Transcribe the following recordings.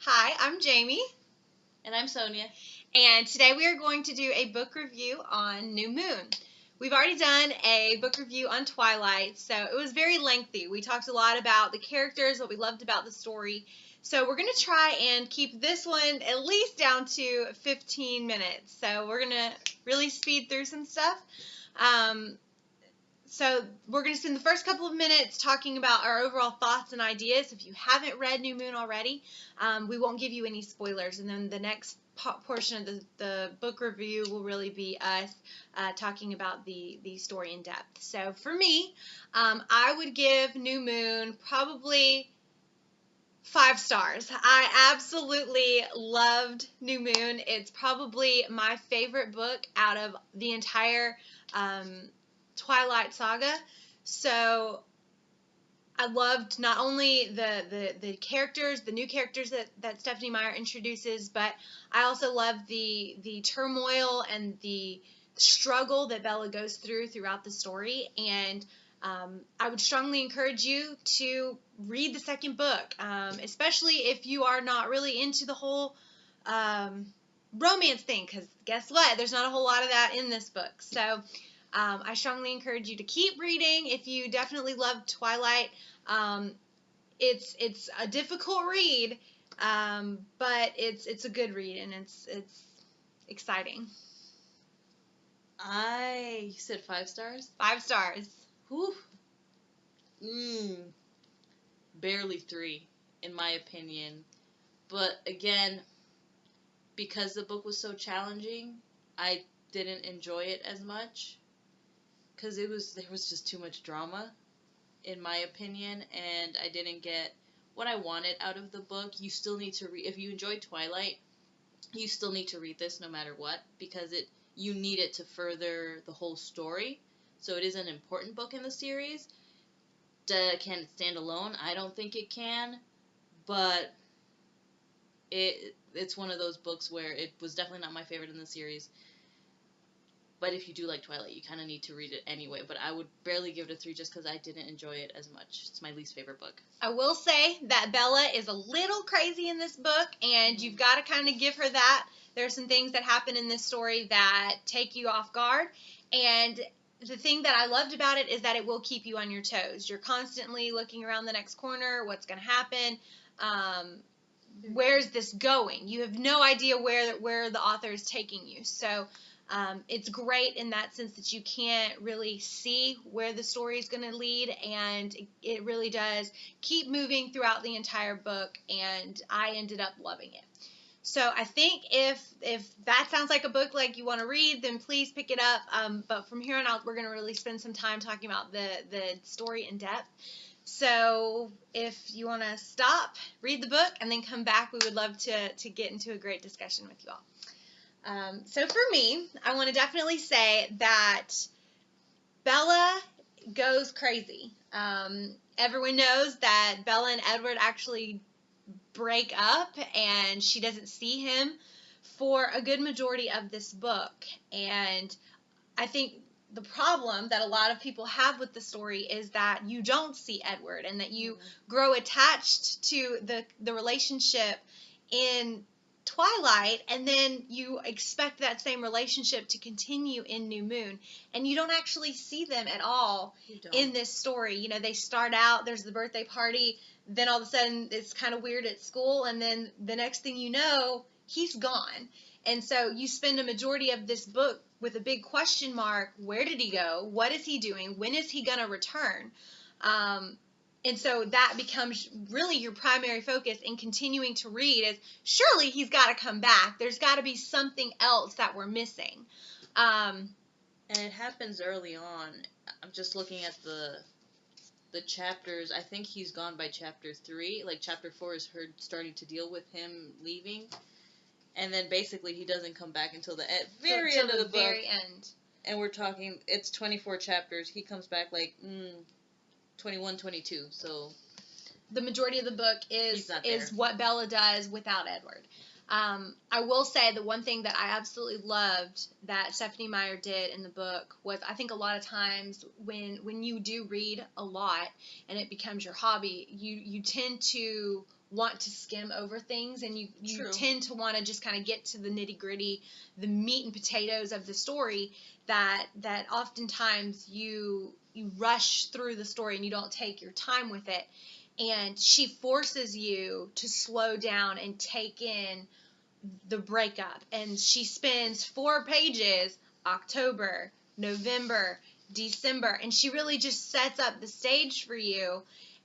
Hi, I'm Jamie. And I'm Sonia. And today we are going to do a book review on New Moon. We've already done a book review on Twilight, so it was very lengthy. We talked a lot about the characters, what we loved about the story. So we're going to try and keep this one at least down to 15 minutes. So we're going to really speed through some stuff. So we're going to spend the first couple of minutes talking about our overall thoughts and ideas. If you haven't read New Moon already, we won't give you any spoilers. And then the next portion of the book review will really be us talking about the story in depth. So for me, I would give New Moon probably 5 stars. I absolutely loved New Moon. It's probably my favorite book out of the entire Twilight saga. So I loved not only the characters, the new characters that Stephenie Meyer introduces, but I also loved the turmoil and the struggle that Bella goes throughout the story. And I would strongly encourage you to read the second book, especially if you are not really into the whole romance thing, because guess what? There's not a whole lot of that in this book. So I strongly encourage you to keep reading. If you definitely love Twilight, it's a difficult read, but it's a good read, and it's exciting. You said 5 stars? 5 stars. Whew. Barely 3, in my opinion. But again, because the book was so challenging, I didn't enjoy it as much. Because there was just too much drama, in my opinion, and I didn't get what I wanted out of the book. You still need to read, if you enjoyed Twilight, you still need to read this no matter what, because you need it to further the whole story. So it is an important book in the series. Can it stand alone? I don't think it can, but it's one of those books where it was definitely not my favorite in the series. But if you do like Twilight, you kind of need to read it anyway. But I would barely give it a 3 just because I didn't enjoy it as much. It's my least favorite book. I will say that Bella is a little crazy in this book, and you've got to kind of give her that. There are some things that happen in this story that take you off guard, and the thing that I loved about it is that it will keep you on your toes. You're constantly looking around the next corner, what's going to happen, where's this going? You have no idea where the author is taking you. So it's great in that sense that you can't really see where the story is going to lead, and it really does keep moving throughout the entire book, and I ended up loving it. So I think if that sounds like a book like you want to read, then please pick it up. But from here on out, we're going to really spend some time talking about the story in depth. So if you want to stop, read the book, and then come back, we would love to get into a great discussion with you all. So for me, I want to definitely say that Bella goes crazy. Everyone knows that Bella and Edward actually break up, and she doesn't see him for a good majority of this book. And I think the problem that a lot of people have with the story is that you don't see Edward, and that you grow attached to the relationship in Twilight, and then you expect that same relationship to continue in New Moon, and you don't actually see them at all in this story. You know, they start out, there's the birthday party, then all of a sudden it's kind of weird at school, and then the next thing you know, he's gone. And so you spend a majority of this book with a big question mark. Where did he go? What is he doing? When is he going to return? And so that becomes really your primary focus in continuing to read, is surely he's got to come back. There's got to be something else that we're missing. And it happens early on. I'm just looking at the chapters. I think he's gone by chapter 3. Like, chapter 4 is her starting to deal with him leaving. And then basically he doesn't come back until the very end of the book. Very end. And we're talking, it's 24 chapters. He comes back like 21, 22. So the majority of the book is what Bella does without Edward. I will say the one thing that I absolutely loved that Stephenie Meyer did in the book was, I think a lot of times when you do read a lot and it becomes your hobby, you tend to want to skim over things, and you True. tend to want to just kind of get to the nitty gritty, the meat and potatoes of the story, that oftentimes you rush through the story and you don't take your time with it. And she forces you to slow down and take in the breakup. And she spends 4 pages, October, November, December, and she really just sets up the stage for you.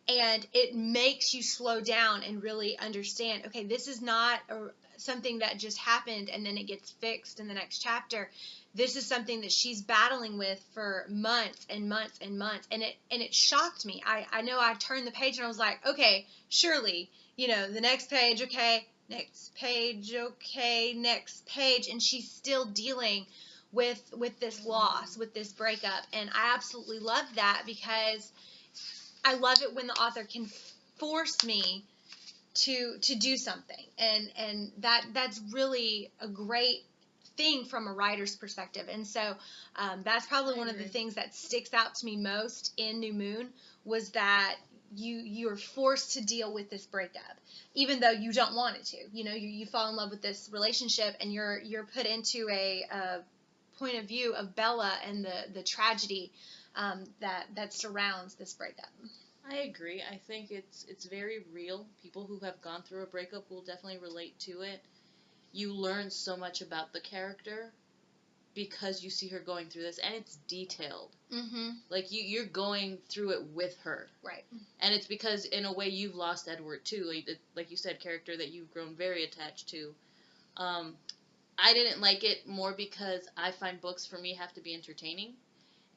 And it makes you slow down and really understand, okay, this is not something that just happened and then it gets fixed in the next chapter. This is something that she's battling with for months and months and months. And it shocked me. I know I turned the page and I was like, okay, surely, the next page, okay, next page, okay, next page. And she's still dealing with this loss, with this breakup. And I absolutely love that, because I love it when the author can force me to do something, and that's really a great thing from a writer's perspective. And so that's probably one of the things that sticks out to me most in New Moon, was that you're forced to deal with this breakup, even though you don't want it to. You fall in love with this relationship, and you're put into a point of view of Bella and the tragedy that surrounds this breakup. I agree. I think it's very real. People who have gone through a breakup will definitely relate to it. You learn so much about the character because you see her going through this, and it's detailed. Mm-hmm. Like, you're going through it with her. Right. And it's because, in a way, you've lost Edward, too. Like you said, character that you've grown very attached to. I didn't like it more because I find books, for me, have to be entertaining.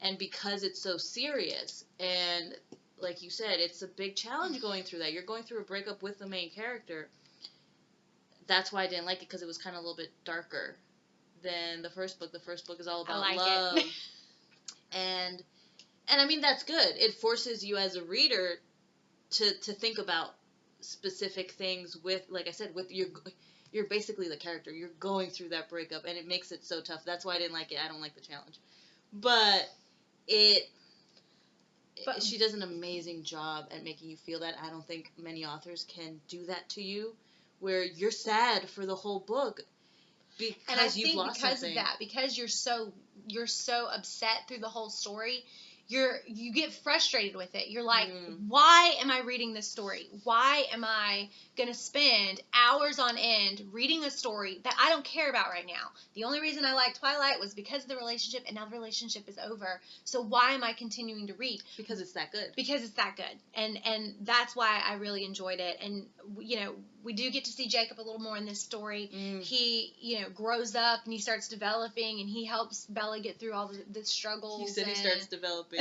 And because it's so serious, and like you said, it's a big challenge going through that. You're going through a breakup with the main character. That's why I didn't like it, because it was kind of a little bit darker than the first book. The first book is all about love. and I mean, that's good. It forces you as a reader to think about specific things with, like I said, with you're basically the character. You're going through that breakup, and it makes it so tough. That's why I didn't like it. I don't like the challenge. But she does an amazing job at making you feel that. I don't think many authors can do that to you, where you're sad for the whole book because you've lost something. Because of that, because you're so upset through the whole story, you get frustrated with it. You're like, why am I reading this story? Why am I going to spend hours on end reading a story that I don't care about right now? The only reason I liked Twilight was because of the relationship, and now the relationship is over. So why am I continuing to read? Because it's that good. Because it's that good. And that's why I really enjoyed it. And, we do get to see Jacob a little more in this story. He, grows up, and he starts developing, and he helps Bella get through all the struggles. He said he starts developing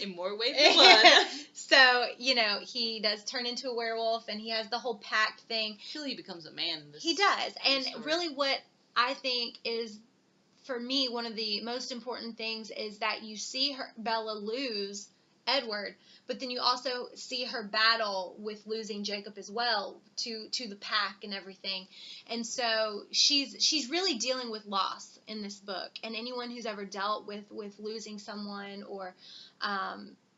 in more ways than one. So, he does turn into a werewolf, and he has the whole pact thing. Until he becomes a man in this. He does. And really what I think is, for me, one of the most important things is that you see Bella lose Edward, but then you also see her battle with losing Jacob as well to the pack and everything. And so she's really dealing with loss in this book. And anyone who's ever dealt with losing someone or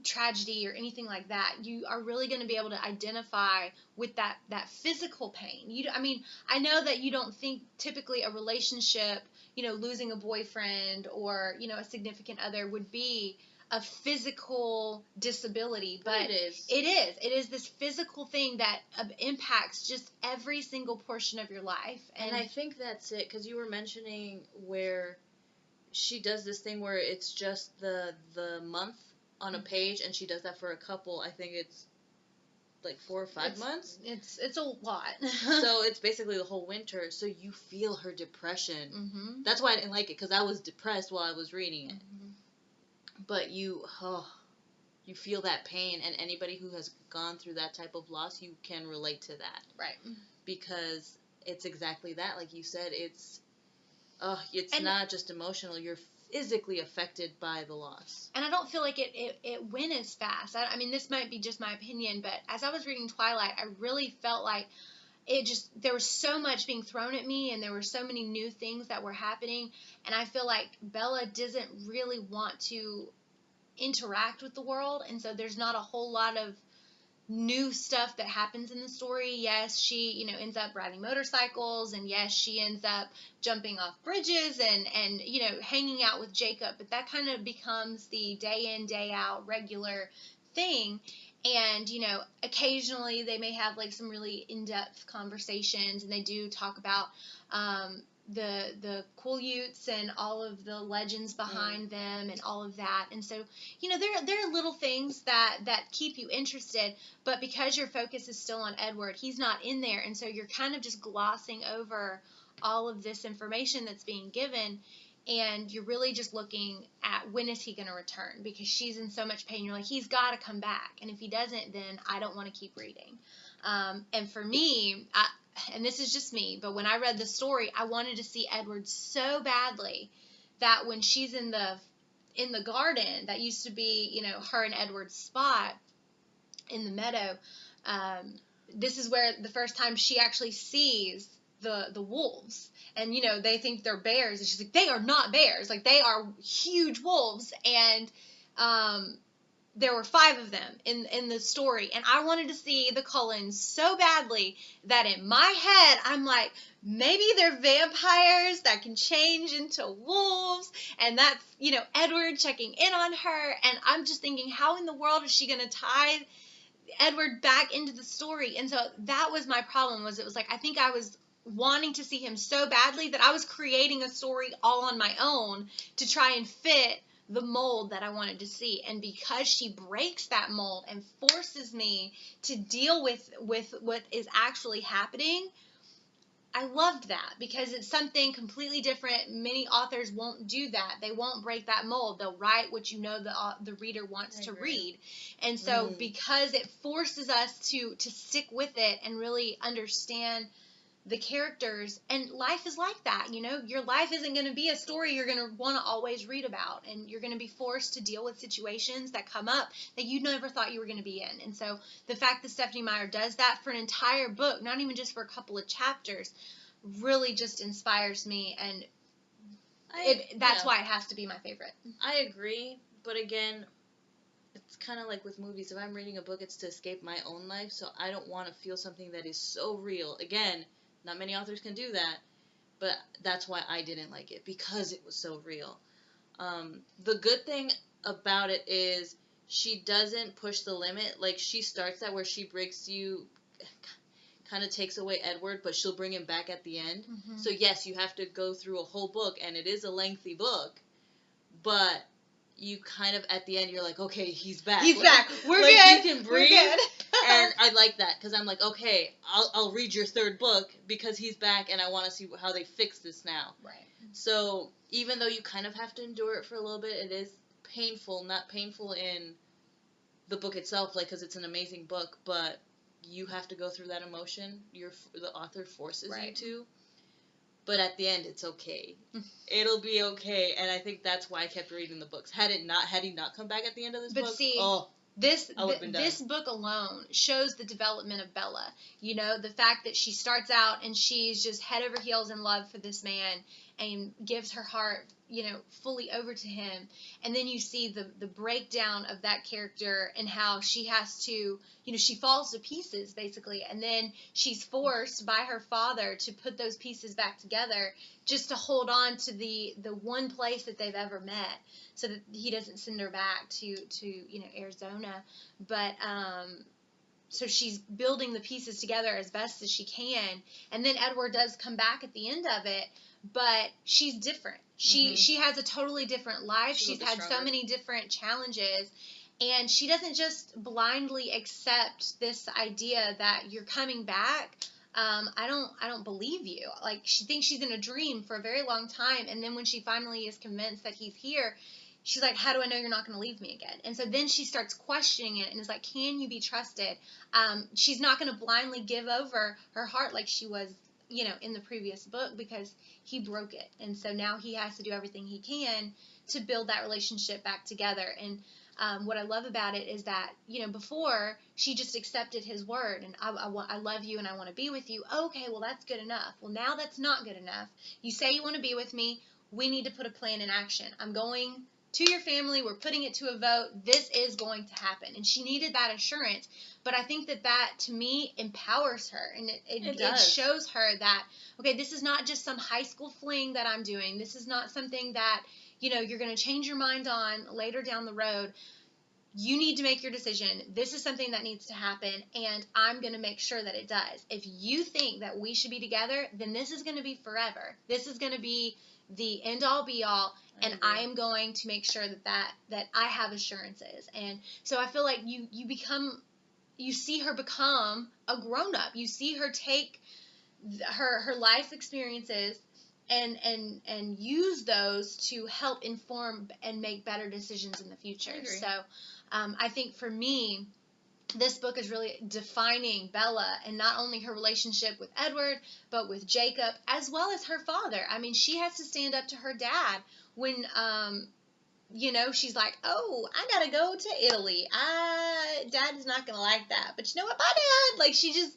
tragedy or anything like that, you are really going to be able to identify with that physical pain. I know that you don't think typically a relationship, losing a boyfriend or, a significant other would be a physical disability, but it is this physical thing that impacts just every single portion of your life. And I think that's it, because you were mentioning where she does this thing where it's just the month on a page, and she does that for a couple, I think it's like 4 or 5 months. It's a lot. So it's basically the whole winter, so you feel her depression. Mm-hmm. That's why I didn't like it, because I was depressed while I was reading it. Mm-hmm. But you feel that pain, and anybody who has gone through that type of loss, you can relate to that. Right. Because it's exactly that. Like you said, it's not just emotional. You're physically affected by the loss. And I don't feel like it went as fast. I mean, this might be just my opinion, but as I was reading Twilight, I really felt like there was so much being thrown at me, and there were so many new things that were happening, and I feel like Bella doesn't really want to interact with the world, and so there's not a whole lot of new stuff that happens in the story. Yes, she, ends up riding motorcycles, and yes, she ends up jumping off bridges and hanging out with Jacob, but that kind of becomes the day in, day out regular thing. And, occasionally they may have like some really in-depth conversations, and they do talk about the Quileutes and all of the legends behind them and all of that. And so, there are little things that keep you interested, but because your focus is still on Edward, he's not in there, and so you're kind of just glossing over all of this information that's being given, and you're really just looking at when is he going to return, because she's in so much pain. You're like, he's got to come back, and if he doesn't, then I don't want to keep reading. And for me, and this is just me, but when I read the story, I wanted to see Edward so badly that when she's in the garden, that used to be, her and Edward's spot in the meadow, this is where the first time she actually sees the wolves. And, they think they're bears, and she's like, they are not bears. Like, they are huge wolves. And there were 5 of them in the story, and I wanted to see the Cullens so badly that in my head I'm like, maybe they're vampires that can change into wolves, and that's Edward checking in on her, and I'm just thinking, how in the world is she going to tie Edward back into the story? And so that was my problem. It was like, I think I was wanting to see him so badly that I was creating a story all on my own to try and fit the mold that I wanted to see. And because she breaks that mold and forces me to deal with what is actually happening, I loved that, because it's something completely different. Many authors won't do that. They won't break that mold. They'll write what the reader wants to read. And so because it forces us to stick with it and really understand the characters, and life is like that, your life isn't going to be a story you're going to want to always read about, and you're going to be forced to deal with situations that come up that you never thought you were going to be in. And so the fact that Stephanie Meyer does that for an entire book, not even just for a couple of chapters, really just inspires me, and that's why it has to be my favorite. I agree, but again, it's kind of like with movies. If I'm reading a book, it's to escape my own life, so I don't want to feel something that is so real. Again, not many authors can do that, but that's why I didn't like it, because it was so real. The good thing about it is she doesn't push the limit. Like, she starts that where she breaks you, kind of takes away Edward, but she'll bring him back at the end. Mm-hmm. So yes, you have to go through a whole book, and it is a lengthy book, but you kind of, at the end, you're like, okay, he's back. He's back. We're like, good. You can breathe. We're good. And I like that, because I'm like, okay, I'll read your 3rd book because he's back, and I want to see how they fix this now. Right. So even though you kind of have to endure it for a little bit, it is painful. Not painful in the book itself, like, because it's an amazing book, but you have to go through that emotion. The author forces you to. But at the end, it's okay. It'll be okay, and I think that's why I kept reading the books. Had he not come back at the end of this book, this book alone shows the development of Bella. The fact that she starts out and she's just head over heels in love for this man and gives her heart, fully over to him. And then you see the breakdown of that character and how she has to, she falls to pieces basically. And then she's forced by her father to put those pieces back together just to hold on to the one place that they've ever met, so that he doesn't send her back to Arizona. But so she's building the pieces together as best as she can. And then Edward does come back at the end of it, but she's different. She has a totally different life. She's had so many different challenges, and she doesn't just blindly accept this idea that you're coming back. I don't believe you. Like, she thinks she's in a dream for a very long time, and then when she finally is convinced that he's here, she's like, how do I know you're not going to leave me again? And so then she starts questioning it and is like, can you be trusted? She's not going to blindly give over her heart like she was, in the previous book, because he broke it. And so now he has to do everything he can to build that relationship back together. And what I love about it is that, before she just accepted his word and I love you and I want to be with you. Okay, well, that's good enough. Well, now that's not good enough. You say you want to be with me. We need to put a plan in action. I'm going to your family, we're putting it to a vote, this is going to happen. And she needed that assurance. But I think that to me empowers her, and it shows her that, okay, this is not just some high school fling that I'm doing. This is not something that, you're going to change your mind on later down the road. You need to make your decision. This is something that needs to happen, and I'm going to make sure that it does. If you think that we should be together, then this is going to be forever. This is going to be the end-all, be-all, and I am going to make sure that I have assurances. And so I feel like you see her become a grown-up. You see her take her life experiences and use those to help inform and make better decisions in the future. So I think for me, this book is really defining Bella, and not only her relationship with Edward, but with Jacob, as well as her father. I mean, she has to stand up to her dad when, she's like, oh, I gotta go to Italy. Dad is not gonna like that. But you know what, my dad, like, she just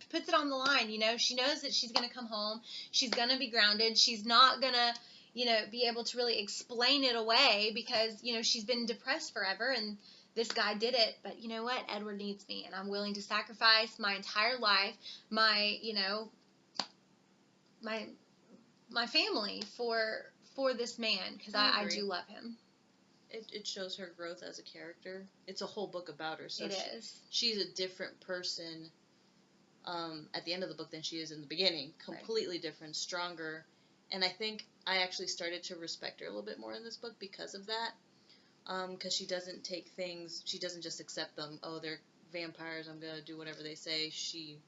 puts it on the line. She knows that she's gonna come home. She's gonna be grounded. She's not gonna, be able to really explain it away because, she's been depressed forever, and this guy did it. But you know what? Edward needs me, and I'm willing to sacrifice my entire life, my family for this man, because I do love him. It shows her growth as a character. It's a whole book about her. So it is. She's a different person at the end of the book than she is in the beginning. Completely different, stronger. And I think I actually started to respect her a little bit more in this book because of that. Because she doesn't take things, she doesn't just accept them. Oh, they're vampires, I'm going to do whatever they say. She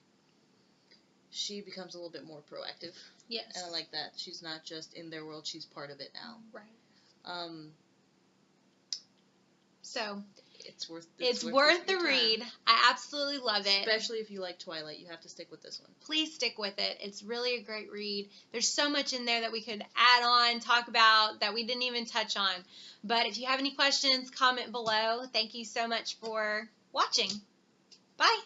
becomes a little bit more proactive. Yes. And I like that. She's not just in their world, she's part of it now. Right. So it's worth the read. I absolutely love it. Especially if you like Twilight, you have to stick with this one. Please stick with it. It's really a great read. There's so much in there that we could add on, talk about, that we didn't even touch on. But if you have any questions, comment below. Thank you so much for watching. Bye.